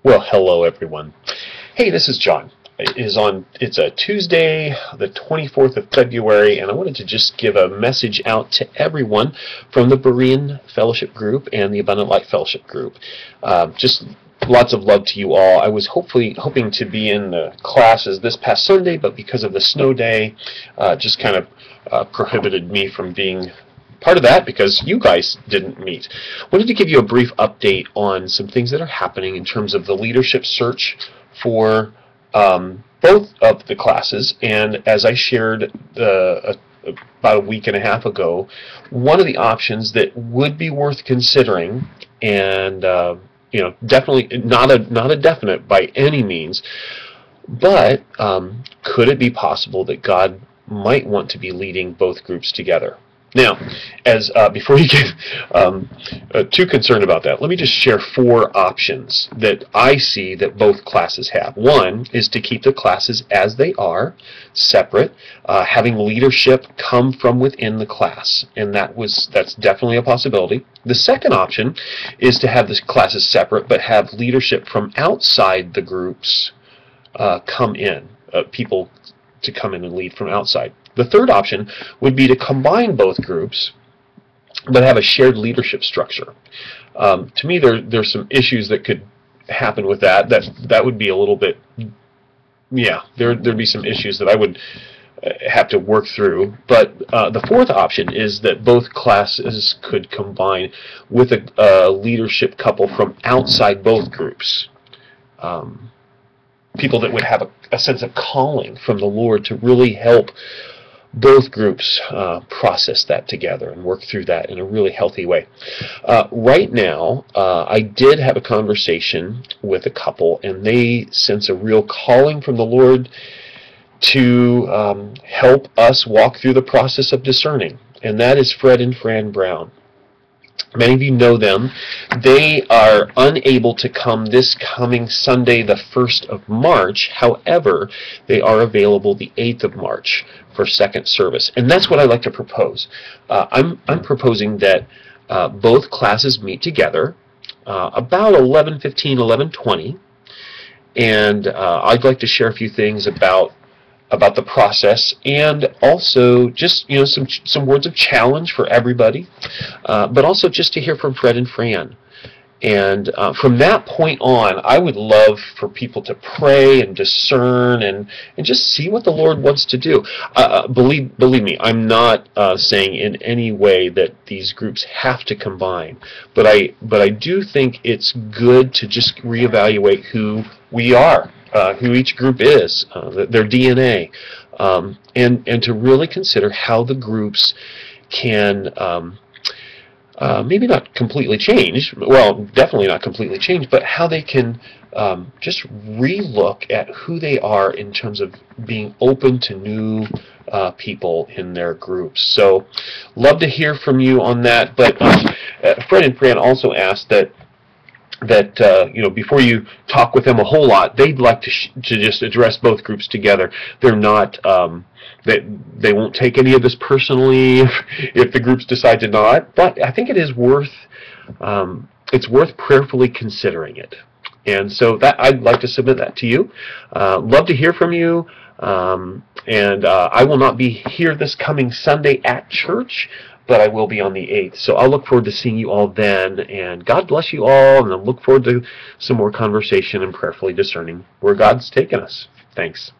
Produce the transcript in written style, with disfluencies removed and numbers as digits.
Well, hello everyone. Hey, this is John. It's a Tuesday, the 24th of February, and I wanted to just give a message out to everyone from the Berean Fellowship Group and the Abundant Life Fellowship Group. Just lots of love to you all. I was hoping to be in the classes this past Sunday, but because of the snow day, just kind of prohibited me from being part of that because you guys didn't meet. Wanted to give you a brief update on some things that are happening in terms of the leadership search for both of the classes. And as I shared about a week and a half ago, one of the options that would be worth considering, and definitely not a definite by any means, but could it be possible that God might want to be leading both groups together? Now, before you get too concerned about that, let me just share 4 options that I see that both classes have. One is to keep the classes as they are, separate, having leadership come from within the class, and that's definitely a possibility. The second option is to have the classes separate, but have leadership from outside the groups come in, people to come in and lead from outside. The third option would be to combine both groups, but have a shared leadership structure. To me, there's some issues that could happen with that. That would be a little bit, there'd be some issues that I would have to work through. But the fourth option is that both classes could combine with a leadership couple from outside both groups. People that would have a sense of calling from the Lord to really help both groups process that together and work through that in a really healthy way. Right now, I did have a conversation with a couple, and they sense a real calling from the Lord to help us walk through the process of discerning, and that is Fred and Fran Brown. Many of you know them. They are unable to come this coming Sunday, the 1st of March. However, they are available the 8th of March for second service. And that's what I'd like to propose. I'm proposing that both classes meet together about 11:15, 11:20. And I'd like to share a few things about the process, and also just some words of challenge for everybody, but also just to hear from Fred and Fran. And from that point on, I would love for people to pray and discern and just see what the Lord wants to do. Believe me, I'm not saying in any way that these groups have to combine, but I do think it's good to just reevaluate who we are. Who each group is, their DNA, and to really consider how the groups can maybe not completely change, well, definitely not completely change, but how they can just re-look at who they are in terms of being open to new people in their groups. So, love to hear from you on that, but Fred and Fran also asked that before you talk with them a whole lot, they'd like to just address both groups together. They're not they won't take any of this personally if the groups decide to not. But I think it is worth prayerfully considering it. And so that I'd like to submit that to you. Love to hear from you. And I will not be here this coming Sunday at church, but I will be on the 8th. So I'll look forward to seeing you all then, and God bless you all, and I look forward to some more conversation and prayerfully discerning where God's taken us. Thanks.